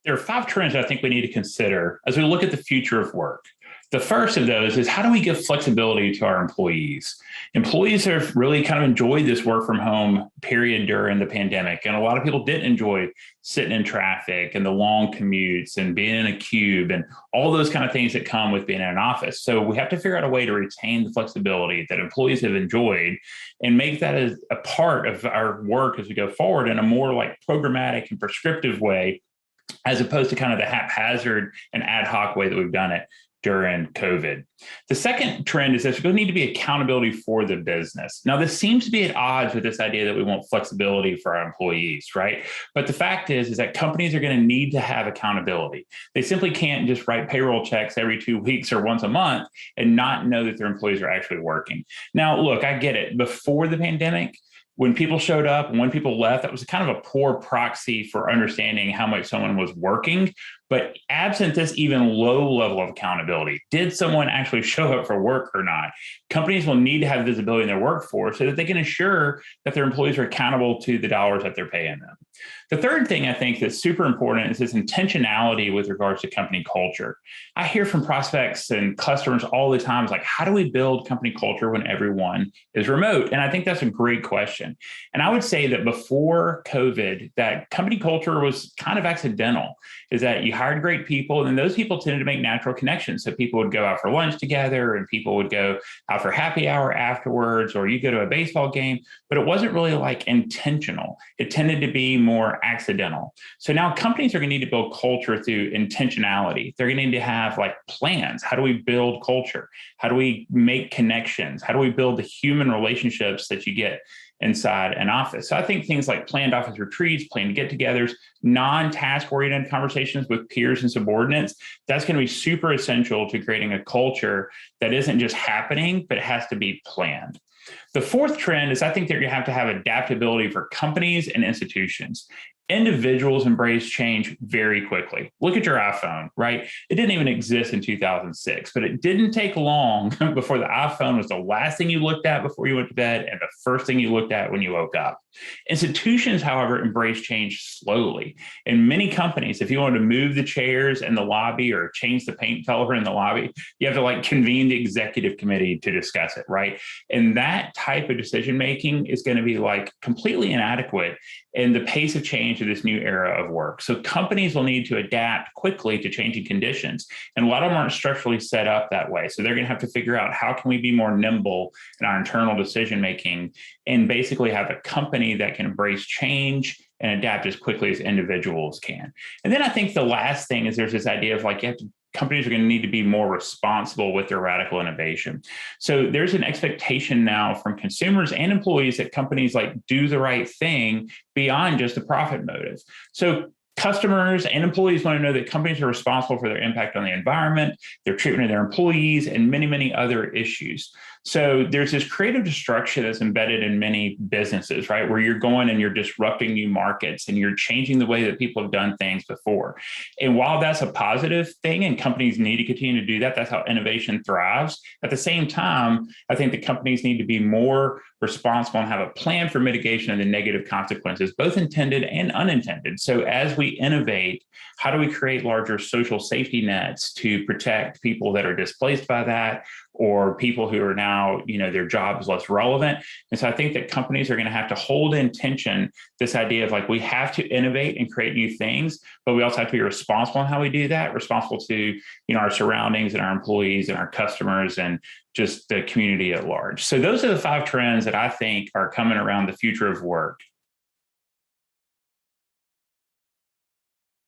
There are five trends I think we need to consider as we look at the future of work. The first of those is how do we give flexibility to our employees? Employees have really kind of enjoyed this work from home period during the pandemic. And a lot of people didn't enjoy sitting in traffic and the long commutes and being in a cube and all those kind of things that come with being in an office. So we have to figure out a way to retain the flexibility that employees have enjoyed and make that as a part of our work as we go forward in a more like programmatic and prescriptive way, as opposed to kind of the haphazard and ad hoc way that we've done it during COVID. The second trend is there's going to need to be accountability for the business. Now, this seems to be at odds with this idea that we want flexibility for our employees, right? But the fact is that companies are going to need to have accountability. They simply can't just write payroll checks every 2 weeks or once a month and not know that their employees are actually working. Now, look, I get it. Before the pandemic, when people showed up and when people left, that was kind of a poor proxy for understanding how much someone was working. But absent this even low level of accountability, did someone actually show up for work or not? Companies will need to have visibility in their workforce so that they can ensure that their employees are accountable to the dollars that they're paying them. The third thing I think that's super important is this intentionality with regards to company culture. I hear from prospects and customers all the time, it's like, how do we build company culture when everyone is remote? And I think that's a great question. And I would say that before COVID, that company culture was kind of accidental, is that you hired great people and those people tended to make natural connections. So people would go out for lunch together and people would go out for happy hour afterwards, or you go to a baseball game, but it wasn't really like intentional. It tended to be more accidental. So now companies are going to need to build culture through intentionality. They're going to need to have like plans. How do we build culture? How do we make connections? How do we build the human relationships that you get inside an office? So I think things like planned office retreats, planned get-togethers, non-task oriented conversations with peers and subordinates, that's going to be super essential to creating a culture that isn't just happening, but it has to be planned. The fourth trend is I think that you have to have adaptability for companies and institutions. Individuals embrace change very quickly. Look at your iPhone, right? It didn't even exist in 2006, but it didn't take long before the iPhone was the last thing you looked at before you went to bed and the first thing you looked at when you woke up. Institutions, however, embrace change slowly. In many companies, if you want to move the chairs in the lobby or change the paint color in the lobby, you have to like convene the executive committee to discuss it, right? And that type of decision making is going to be like completely inadequate in the pace of change of this new era of work. So companies will need to adapt quickly to changing conditions. And a lot of them aren't structurally set up that way. So they're going to have to figure out how can we be more nimble in our internal decision making and basically have a company that can embrace change and adapt as quickly as individuals can. And then I think the last thing is there's this idea of like companies are going to need to be more responsible with their radical innovation. So there's an expectation now from consumers and employees that companies like do the right thing beyond just a profit motive. So customers and employees want to know that companies are responsible for their impact on the environment, their treatment of their employees, and many, many other issues. So there's this creative destruction that's embedded in many businesses, right? Where you're going and you're disrupting new markets and you're changing the way that people have done things before. And while that's a positive thing and companies need to continue to do that, that's how innovation thrives. At the same time, I think the companies need to be more responsible and have a plan for mitigation of the negative consequences, both intended and unintended. So as we innovate, how do we create larger social safety nets to protect people that are displaced by that, or people who are now, their job is less relevant? And so I think that companies are going to have to hold in tension this idea of like, we have to innovate and create new things, but we also have to be responsible in how we do that, responsible to, our surroundings and our employees and our customers and just the community at large. So those are the five trends that I think are coming around the future of work.